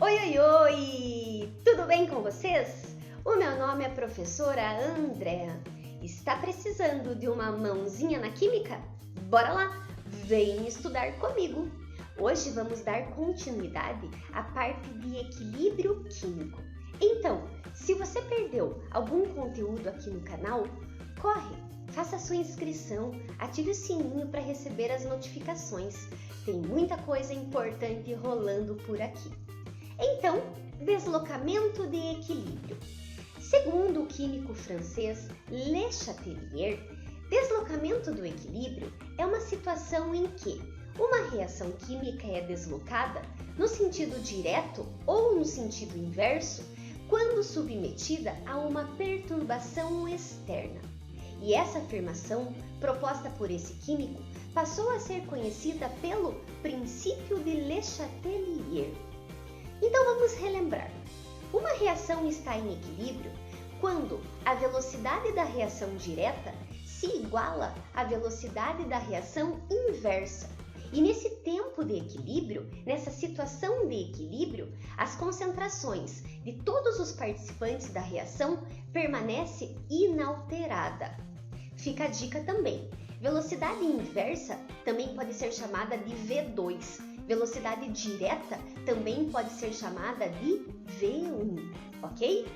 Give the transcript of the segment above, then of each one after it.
Oi, oi, oi! Tudo bem com vocês? O meu nome é professora Andréa. Está precisando de uma mãozinha na química? Bora lá! Vem estudar comigo! Hoje vamos dar continuidade à parte de equilíbrio químico. Então, se você perdeu algum conteúdo aqui no canal, corre! Faça sua inscrição, ative o sininho para receber as notificações. Tem muita coisa importante rolando por aqui. Então, deslocamento de equilíbrio. Segundo o químico francês Le Chatelier, deslocamento do equilíbrio é uma situação em que uma reação química é deslocada no sentido direto ou no sentido inverso quando submetida a uma perturbação externa. E essa afirmação, proposta por esse químico, passou a ser conhecida pelo princípio de Le Chatelier. Então vamos relembrar. Uma reação está em equilíbrio quando a velocidade da reação direta se iguala à velocidade da reação inversa. E nesse tempo de equilíbrio, nessa situação de equilíbrio, as concentrações de todos os participantes da reação permanecem inalterada. Fica a dica também. Velocidade inversa também pode ser chamada de V2. Velocidade direta também pode ser chamada de V1, ok?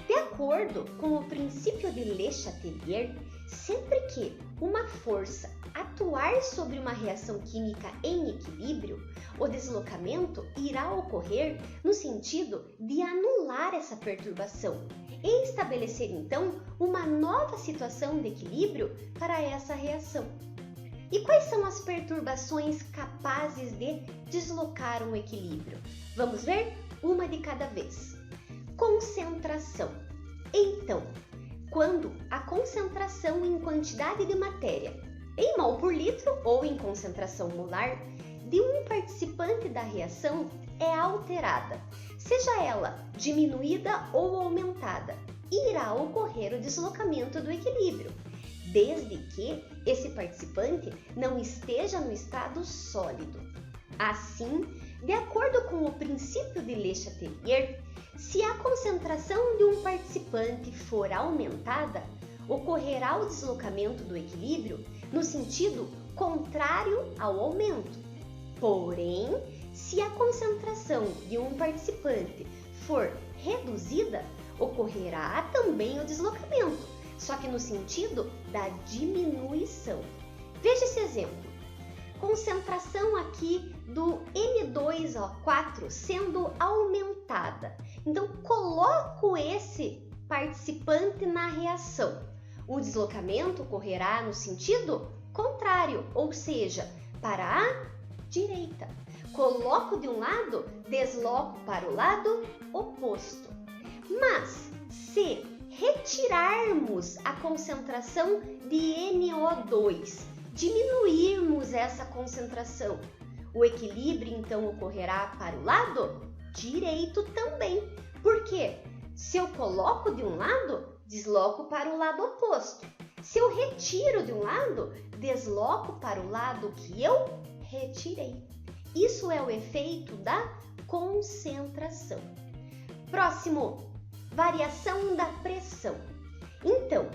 De acordo com o princípio de Le Chatelier, sempre que uma força atuar sobre uma reação química em equilíbrio, o deslocamento irá ocorrer no sentido de anular essa perturbação e estabelecer então uma nova situação de equilíbrio para essa reação. E quais são as perturbações capazes de deslocar um equilíbrio? Vamos ver uma de cada vez. Concentração. Então, quando a concentração em quantidade de matéria, em mol por litro ou em concentração molar, de um participante da reação é alterada, seja ela diminuída ou aumentada, irá ocorrer o deslocamento do equilíbrio, desde que esse participante não esteja no estado sólido. Assim, de acordo com o princípio de Le Chatelier, se a concentração de um participante for aumentada, ocorrerá o deslocamento do equilíbrio no sentido contrário ao aumento. Porém, se a concentração de um participante for reduzida, ocorrerá também o deslocamento, só que no sentido da diminuição. Veja esse exemplo. Concentração aqui do N2O4 sendo aumentada. Então, coloco esse participante na reação. O deslocamento ocorrerá no sentido contrário, ou seja, para a direita. Coloco de um lado, desloco para o lado oposto. Mas, se retirarmos a concentração de NO2, diminuirmos essa concentração, o equilíbrio então ocorrerá para o lado direito também. Por quê? Se eu coloco de um lado, desloco para o lado oposto. Se eu retiro de um lado, desloco para o lado que eu retirei. Isso é o efeito da concentração. Próximo, variação da pressão. Então,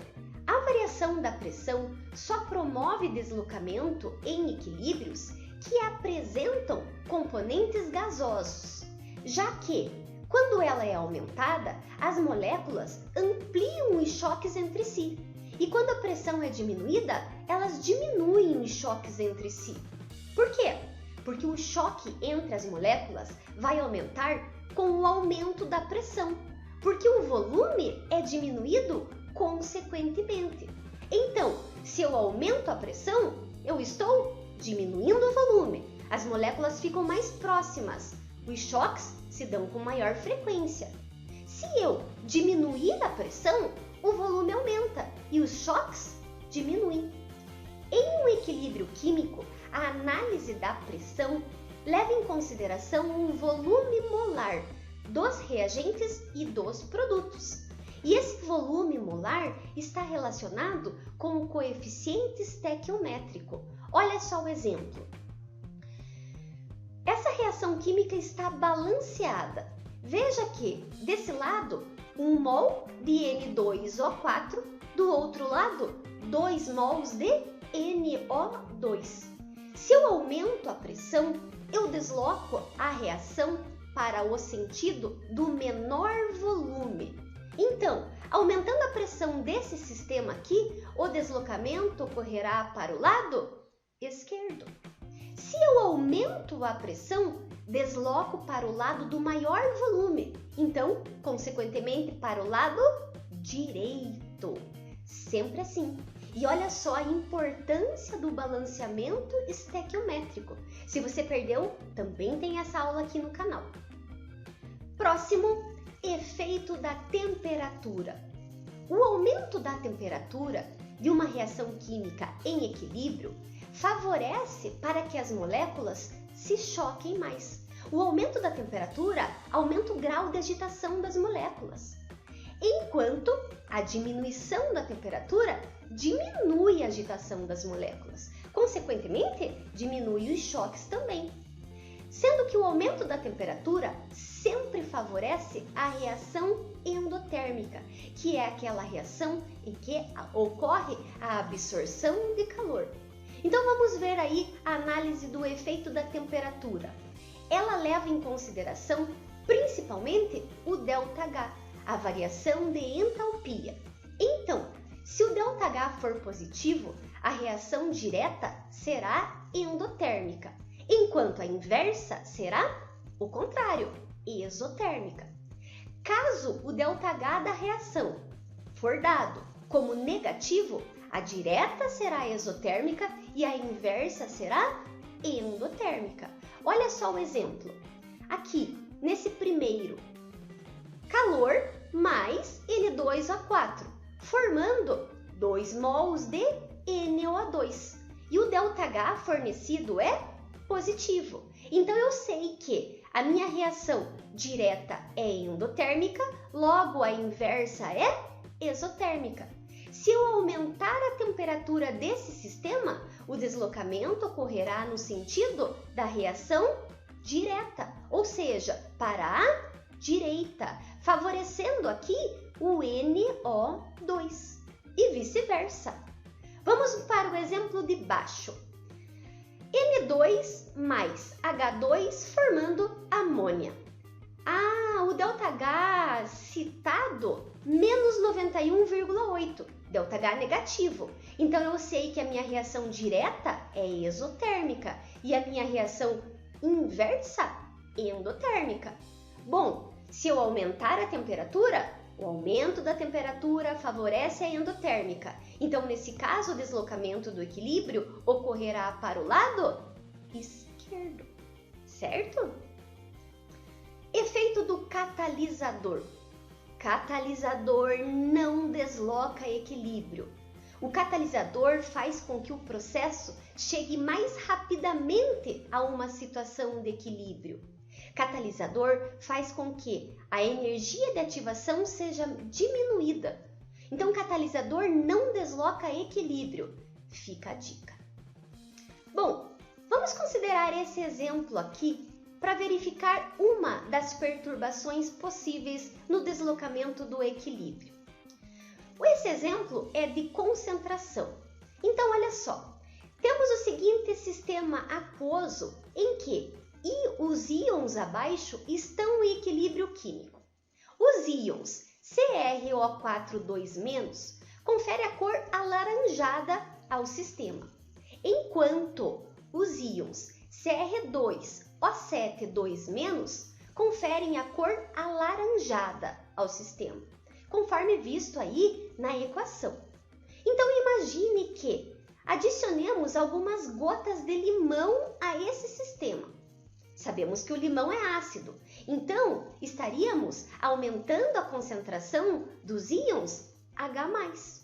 a variação da pressão só promove deslocamento em equilíbrios que apresentam componentes gasosos, já que, quando ela é aumentada, as moléculas ampliam os choques entre si, e quando a pressão é diminuída, elas diminuem os choques entre si. Por quê? Porque o choque entre as moléculas vai aumentar com o aumento da pressão, porque o volume é diminuído consequentemente. Então, se eu aumento a pressão, eu estou diminuindo o volume. As moléculas ficam mais próximas. Os choques se dão com maior frequência. Se eu diminuir a pressão, o volume aumenta e os choques diminuem. Em um equilíbrio químico, a análise da pressão leva em consideração um volume molar dos reagentes e dos produtos. E esse volume molar está relacionado com o coeficiente estequiométrico. Olha só o exemplo. Essa a reação química está balanceada. Veja que, desse lado, 1 mol de N2O4, do outro lado, 2 mols de NO2. Se eu aumento a pressão, eu desloco a reação para o sentido do menor volume. Então, aumentando a pressão desse sistema aqui, o deslocamento ocorrerá para o lado esquerdo. Se eu aumento a pressão, desloco para o lado do maior volume. Então, consequentemente, para o lado direito. Sempre assim. E olha só a importância do balanceamento estequiométrico. Se você perdeu, também tem essa aula aqui no canal. Próximo, efeito da temperatura. O aumento da temperatura de uma reação química em equilíbrio favorece para que as moléculas se choquem mais. O aumento da temperatura aumenta o grau de agitação das moléculas, enquanto a diminuição da temperatura diminui a agitação das moléculas. Consequentemente, diminui os choques também. Sendo que o aumento da temperatura sempre favorece a reação endotérmica, que é aquela reação em que ocorre a absorção de calor. Então vamos ver aí a análise do efeito da temperatura. Ela leva em consideração principalmente o ΔH, a variação de entalpia. Então, se o ΔH for positivo, a reação direta será endotérmica, enquanto a inversa será o contrário, exotérmica. Caso o ΔH da reação for dado como negativo, a direta será exotérmica e a inversa será endotérmica. Olha só o exemplo. Aqui, nesse primeiro, calor mais N2O4, formando 2 mols de NO2. E o ΔH fornecido é positivo. Então, eu sei que a minha reação direta é endotérmica, logo a inversa é exotérmica. Se eu aumentar a temperatura desse sistema, o deslocamento ocorrerá no sentido da reação direta, ou seja, para a direita, favorecendo aqui o NO2 e vice-versa. Vamos para o exemplo de baixo. N2 mais H2 formando amônia. O ΔH citado, menos 91,8. ΔH negativo. Então, eu sei que a minha reação direta é exotérmica e a minha reação inversa, endotérmica. Bom, se eu aumentar a temperatura, o aumento da temperatura favorece a endotérmica. Então, nesse caso, o deslocamento do equilíbrio ocorrerá para o lado esquerdo, certo? Efeito do catalisador. Catalisador não desloca equilíbrio. O catalisador faz com que o processo chegue mais rapidamente a uma situação de equilíbrio. Catalisador faz com que a energia de ativação seja diminuída. Então, catalisador não desloca equilíbrio. Fica a dica. Bom, vamos considerar esse exemplo aqui para verificar uma das perturbações possíveis no deslocamento do equilíbrio. Esse exemplo é de concentração. Então, olha só, temos o seguinte sistema aquoso em que os íons abaixo estão em equilíbrio químico. Os íons CrO4 2- confere a cor alaranjada ao sistema, enquanto os íons Cr2O7 2- conferem a cor alaranjada ao sistema, conforme visto aí na equação. Então, imagine que adicionemos algumas gotas de limão a esse sistema. Sabemos que o limão é ácido, então estaríamos aumentando a concentração dos íons H+.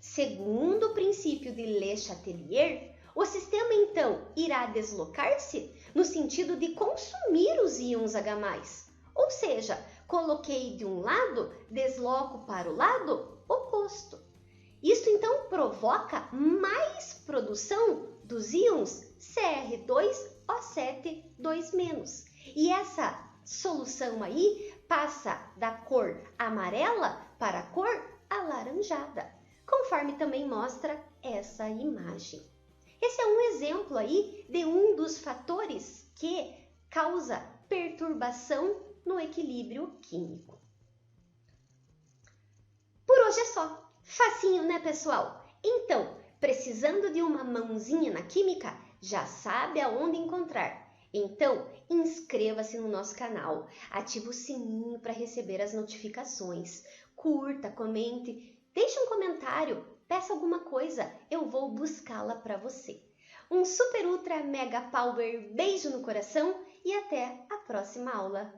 Segundo o princípio de Le Chatelier, o sistema então irá deslocar-se no sentido de consumir os íons H+, ou seja, coloquei de um lado, desloco para o lado oposto. Isto então provoca mais produção dos íons Cr2 O7, 2-. E essa solução aí passa da cor amarela para a cor alaranjada, conforme também mostra essa imagem. Esse é um exemplo aí de um dos fatores que causa perturbação no equilíbrio químico. Por hoje é só. Facinho, né, pessoal? Então, precisando de uma mãozinha na química, já sabe aonde encontrar. Então, inscreva-se no nosso canal, ative o sininho para receber as notificações, curta, comente, deixe um comentário, peça alguma coisa, eu vou buscá-la para você. Um super ultra mega power beijo no coração e até a próxima aula.